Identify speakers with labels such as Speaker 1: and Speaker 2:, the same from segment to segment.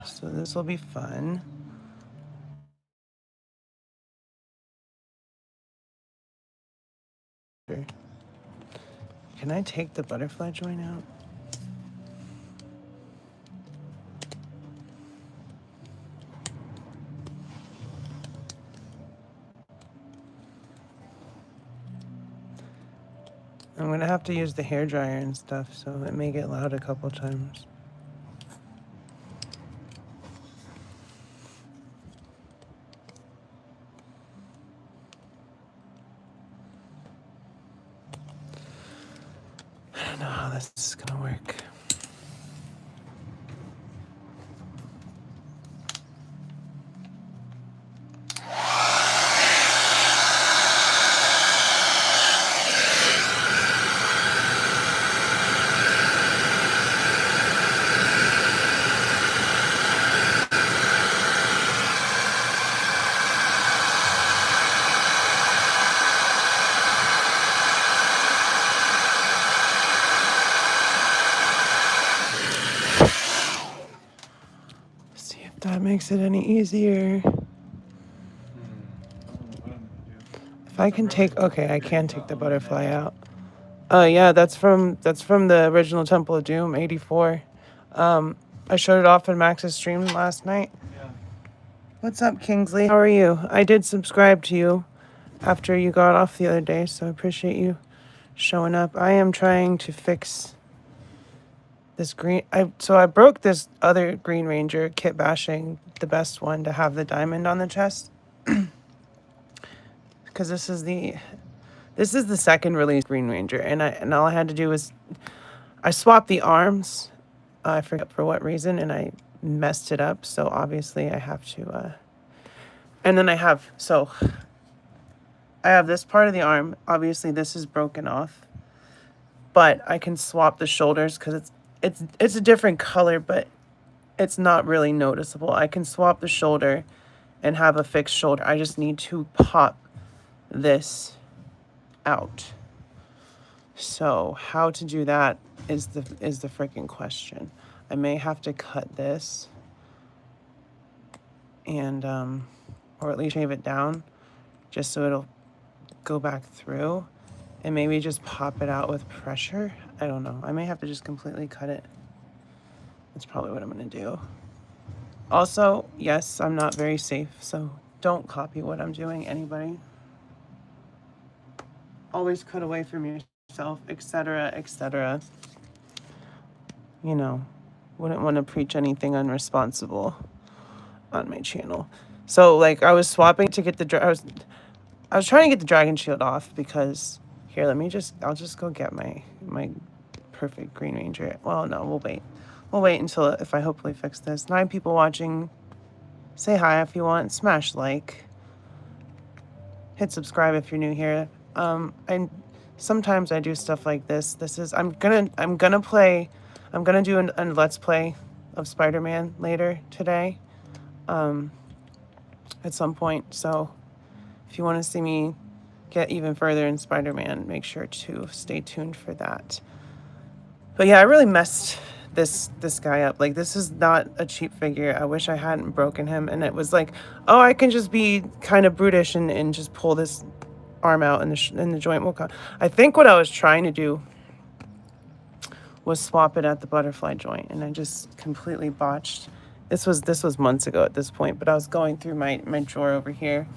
Speaker 1: So this will be fun. Can I take the butterfly joint out? I'm gonna have to use the hairdryer and stuff, so it may get loud a couple times. I don't know how this is gonna work. See if that makes it any easier. If I can take, okay, I can take the butterfly out. Yeah, that's from the original Temple of Doom, 84. I showed it off in Max's stream last night. What's up, Kingsley? How are you? I did subscribe to you after you got off the other day, so I appreciate you showing up. I am trying to fix this green. So I broke this other Green Ranger, kit bashing, the best one to have the diamond on the chest. Because this is the second release Green Ranger, and all I had to do was I swapped the arms. I forget for what reason, and I messed it up. So obviously I have to. And then I have this part of the arm. Obviously this is broken off, but I can swap the shoulders because it's a different color, but it's not really noticeable. I can swap the shoulder and have a fixed shoulder. I just need to pop this out. So how to do that is the freaking question. I may have to cut this and or at least shave it down just so it'll go back through, and maybe just pop it out with pressure. I don't know. I may have to just completely cut it. That's probably what I'm gonna do. Also, yes, I'm not very safe, so don't copy what I'm doing, anybody. Always cut away from yourself, etc., etc. You know, wouldn't want to preach anything unresponsible on my channel. So like I was swapping to get the I was trying to get the dragon shield off because here, I'll just go get my perfect Green Ranger. Well, no, we'll wait. We'll wait until if I hopefully fix this. 9 people watching. Say hi if you want. Smash like. Hit subscribe if you're new here. And sometimes I do stuff like this. I'm gonna do a let's play of Spider-Man later today. At some point. So if you want to see me get even further in Spider-Man, make sure to stay tuned for that. But yeah, I really messed this guy up. Like, this is not a cheap figure. I wish I hadn't broken him. And it was like, oh, I can just be kind of brutish and just pull this arm out and the joint will come. I think what I was trying to do was swap it at the butterfly joint, and I just completely botched. This was months ago at this point, but I was going through my drawer over here,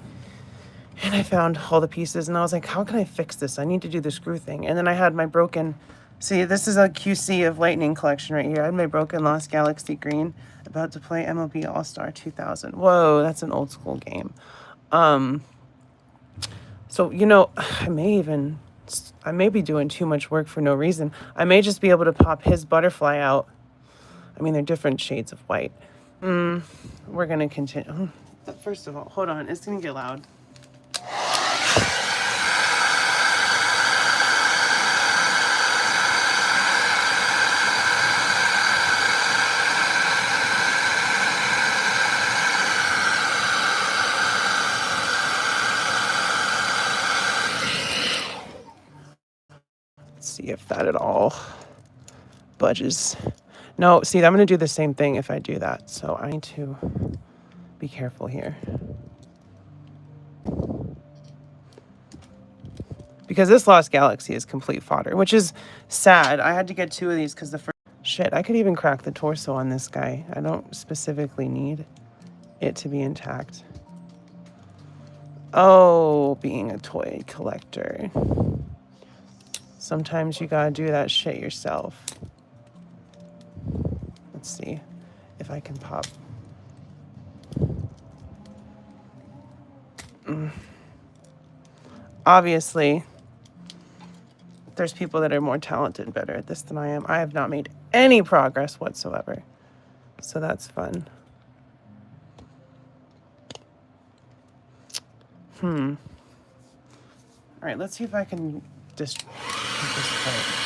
Speaker 1: and I found all the pieces, and I was like, how can I fix this? I need to do the screw thing. And then I had my broken, see, this is a QC of Lightning collection right here. I had my broken Lost Galaxy Green, about to play MLB All-Star 2000. Whoa, that's an old school game. So, you know, I may be doing too much work for no reason. I may just be able to pop his butterfly out. I mean, they're different shades of white. We're going to continue. First of all, hold on. It's going to get loud. Let's see if that at all budges. No, see, I'm going to do the same thing if I do that. So I need to be careful here. Because this Lost Galaxy is complete fodder, which is sad. I had to get 2 of these because the first... Shit, I could even crack the torso on this guy. I don't specifically need it to be intact. Oh, being a toy collector. Sometimes you gotta do that shit yourself. Let's see if I can pop. Obviously, there's people that are more talented and better at this than I am. I have not made any progress whatsoever. So that's fun. All right, let's see if I can just take this apart.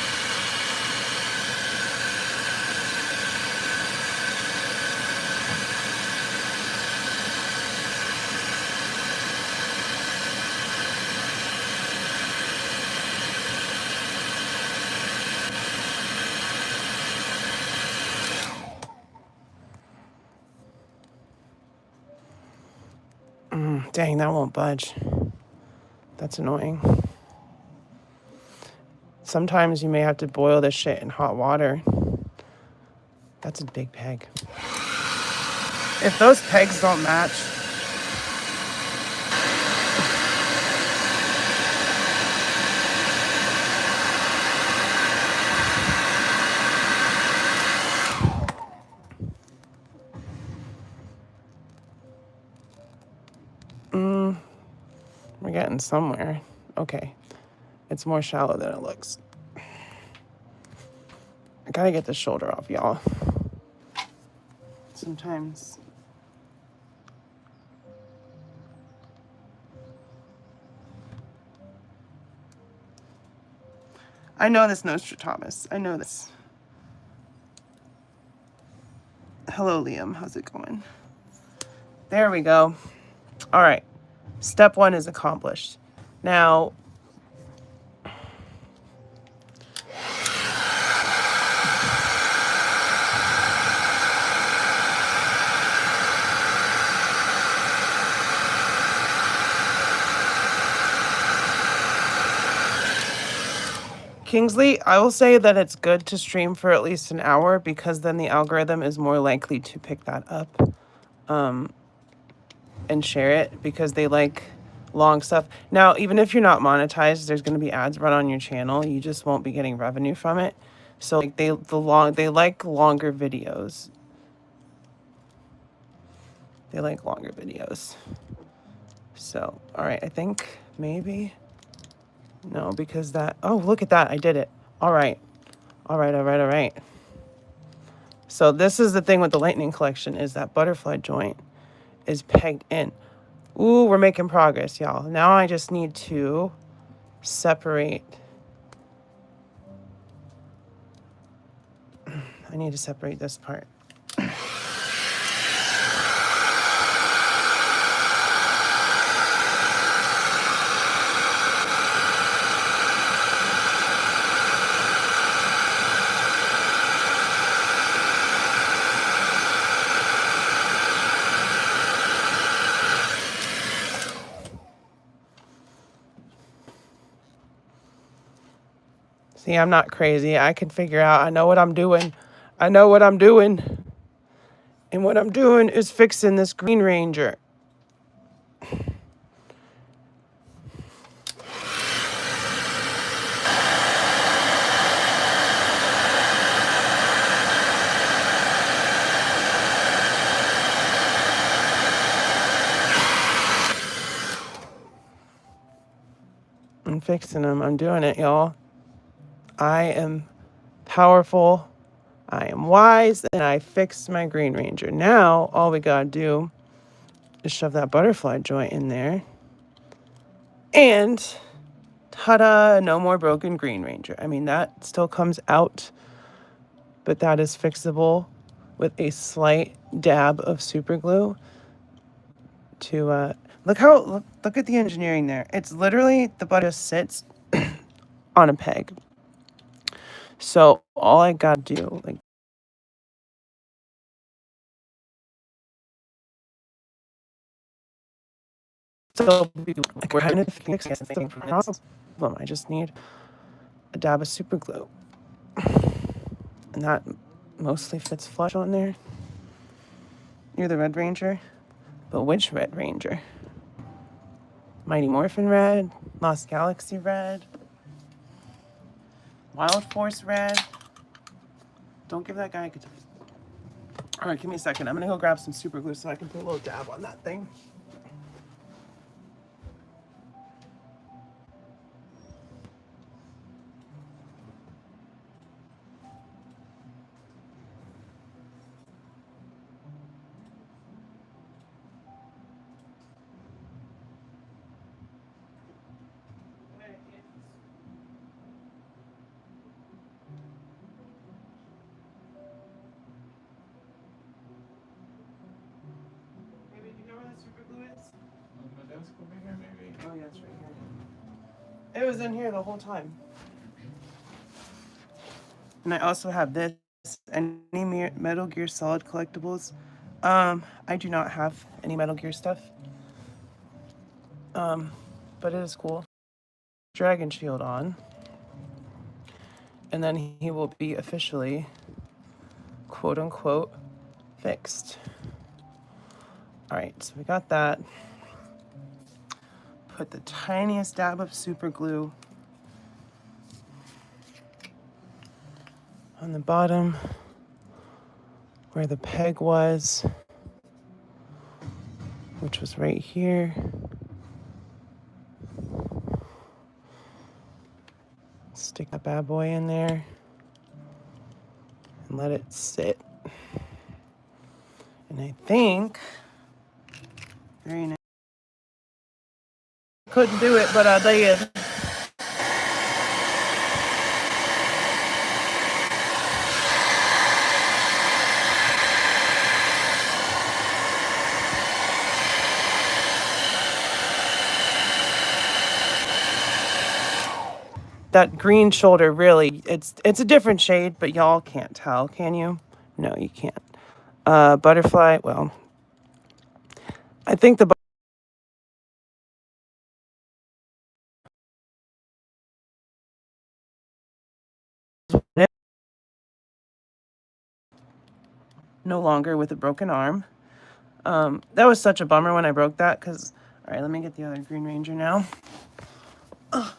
Speaker 1: Dang, that won't budge. That's annoying. Sometimes you may have to boil this shit in hot water. That's a big peg. If those pegs don't match... We're getting somewhere. Okay. It's more shallow than it looks. I gotta get the shoulder off, y'all. Sometimes... I know this, Nostradamus. I know this. Hello, Liam. How's it going? There we go. All right. Step 1 is accomplished. Now... Kingsley, I will say that it's good to stream for at least an hour because then the algorithm is more likely to pick that up and share it because they like long stuff. Now, even if you're not monetized, there's going to be ads run on your channel. You just won't be getting revenue from it. So like they like longer videos. They like longer videos. So, all right, I think maybe... No, because that... Oh, look at that. I did it. All right. All right. So this is the thing with the Lightning Collection is that butterfly joint is pegged in. Ooh, we're making progress, y'all. Now I just need to separate... I need to separate this part. See, I'm not crazy. I can figure out. I know what I'm doing. And what I'm doing is fixing this Green Ranger. I'm fixing them. I'm doing it, y'all. I am powerful. I am wise, and I fixed my Green Ranger. Now, all we gotta do is shove that butterfly joint in there. And, ta-da, no more broken Green Ranger. I mean, that still comes out, but that is fixable with a slight dab of super glue to, look at the engineering there. It's literally, the butt just sits on a peg. So all I gotta do, like, still be like kind of fixing the same problem. I just need a dab of super glue. And that mostly fits flush on there. You're the Red Ranger? But which Red Ranger? Mighty Morphin Red? Lost Galaxy Red? Wild Force Red? Don't give that guy a guitar. Alright, give me a second. I'm gonna go grab some super glue so I can put a little dab on that thing. Maybe, do you know where the super glue is?
Speaker 2: On my desk over here, maybe.
Speaker 1: Oh yeah, it's right here. It was in here the whole time. And I also have this, any Metal Gear Solid collectibles. I do not have any Metal Gear stuff. But it is cool. Dragon Shield on. And then he will be officially, quote unquote, fixed. Alright, so we got that. Put the tiniest dab of super glue on the bottom where the peg was, which was right here. Stick that bad boy in there and let it sit. And I think, very nice. Couldn't do it, but I did. That green shoulder, really, it's a different shade, but y'all can't tell, can you? No, you can't. Butterfly, well, I think the no longer with a broken arm. That was such a bummer when I broke that, because, all right, let me get the other Green Ranger now. Ugh.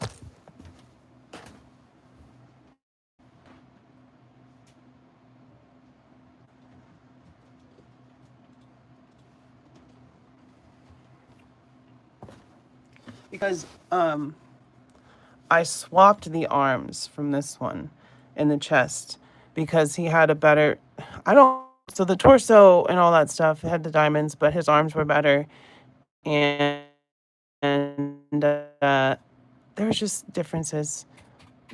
Speaker 1: Because I swapped the arms from this one in the chest because he had a better, so the torso and all that stuff had the diamonds, but his arms were better. And there was just differences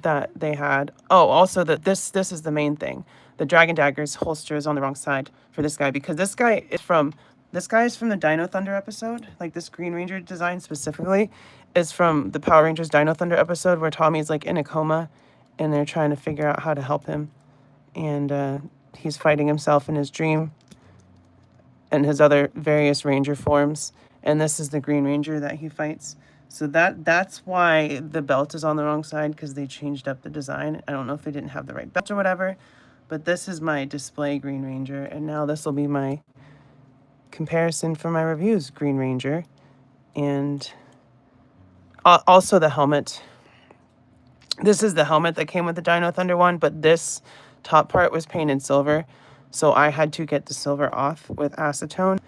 Speaker 1: that they had. Oh, also this is the main thing. The Dragon Dagger's holster is on the wrong side for this guy because this guy is from the Dino Thunder episode. Like this Green Ranger design specifically is from the Power Rangers Dino Thunder episode where Tommy's like in a coma and they're trying to figure out how to help him. And he's fighting himself in his dream and his other various ranger forms. And this is the Green Ranger that he fights. So that's why the belt is on the wrong side, because they changed up the design. I don't know if they didn't have the right belt or whatever, but this is my display Green Ranger, and now this will be my comparison for my reviews Green Ranger. And also the helmet. This is the helmet that came with the Dino Thunder one, but this top part was painted silver, so I had to get the silver off with acetone.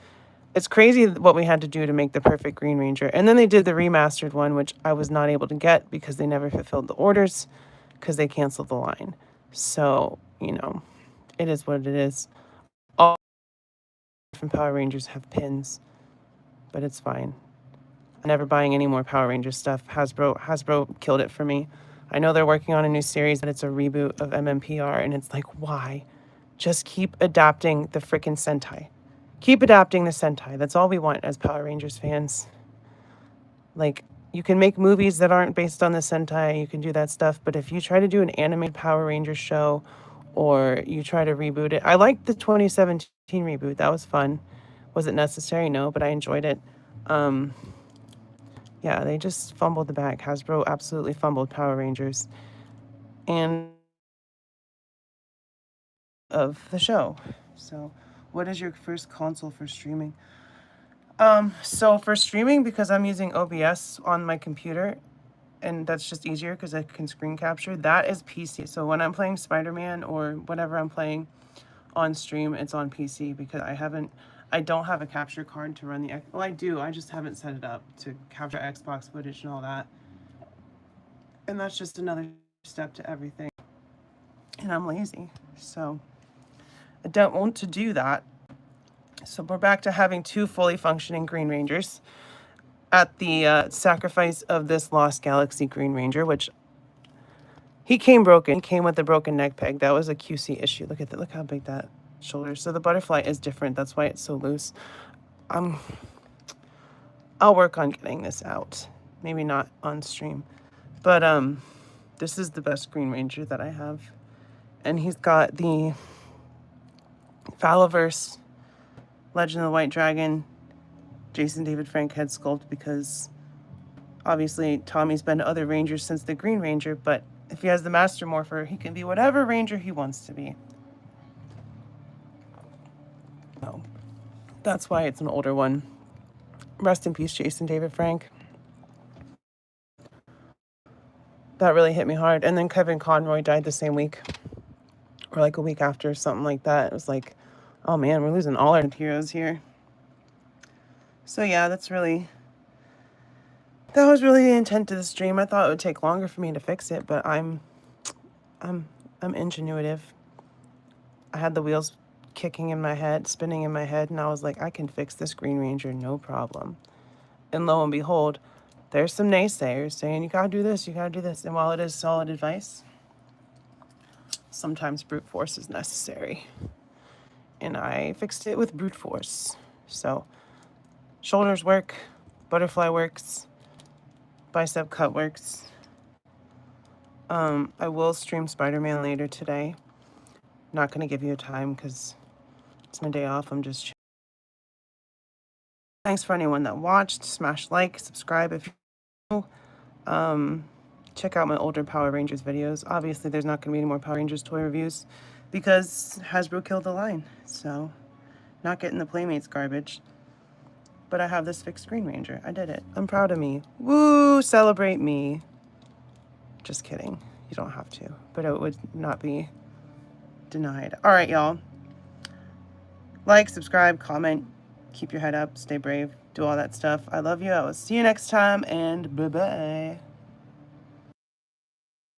Speaker 1: It's crazy what we had to do to make the perfect Green Ranger. And then they did the remastered one, which I was not able to get because they never fulfilled the orders because they canceled the line. So, you know, it is what it is. All different Power Rangers have pins, but it's fine. I'm never buying any more Power Ranger stuff. Hasbro killed it for me. I know they're working on a new series, but it's a reboot of MMPR, and it's like, why? Just keep adapting the frickin' Sentai. Keep adapting the Sentai. That's all we want as Power Rangers fans. Like, you can make movies that aren't based on the Sentai, you can do that stuff, but if you try to do an animated Power Rangers show or you try to reboot it, I liked the 2017 reboot. That was fun. Was it necessary? No, but I enjoyed it. Yeah, they just fumbled the bag. Hasbro absolutely fumbled Power Rangers. And of the show. So, what is your first console for streaming? So for streaming, because I'm using OBS on my computer, and that's just easier because I can screen capture, that is PC. So when I'm playing Spider-Man or whatever I'm playing on stream, it's on PC because I don't have a capture card to run the, well, I do, I just haven't set it up to capture Xbox footage and all that. And that's just another step to everything. And I'm lazy, so I don't want to do that. So we're back to having 2 fully functioning Green Rangers at the sacrifice of this Lost Galaxy Green Ranger, which he came broken. He came with a broken neck peg. That was a QC issue. Look at that. Look how big that shoulder. So the butterfly is different. That's why it's so loose. I'll work on getting this out. Maybe not on stream, but this is the best Green Ranger that I have, and he's got the Falaverse Legend of the White Dragon Jason David Frank head sculpt, because obviously Tommy's been to other Rangers since the Green Ranger, but if he has the Master Morpher, he can be whatever Ranger he wants to be. So that's why it's an older one. Rest in peace, Jason David Frank. That really hit me hard. And then Kevin Conroy died the same week, or like a week after, something like that. It was like, oh man, we're losing all our heroes here. So yeah, that was really the intent of the stream. I thought it would take longer for me to fix it, but I'm ingenuitive. I had the wheels kicking in my head, spinning in my head, and I was like, I can fix this Green Ranger, no problem. And lo and behold, there's some naysayers saying, you gotta do this, you gotta do this. And while it is solid advice, sometimes brute force is necessary. And I fixed it with brute force. So, shoulders work, butterfly works, bicep cut works. I will stream Spider-Man later today. Not gonna give you a time because it's my day off. I'm just. Thanks for anyone that watched. Smash like, subscribe if you know. Check out my older Power Rangers videos. Obviously, there's not gonna be any more Power Rangers toy reviews because Hasbro killed the line. So, not getting the Playmates garbage. But I have this fixed Green Ranger. I did it. I'm proud of me. Woo! Celebrate me. Just kidding. You don't have to. But it would not be denied. All right, y'all. Like, subscribe, comment, keep your head up, stay brave, do all that stuff. I love you. I will see you next time, and bye-bye.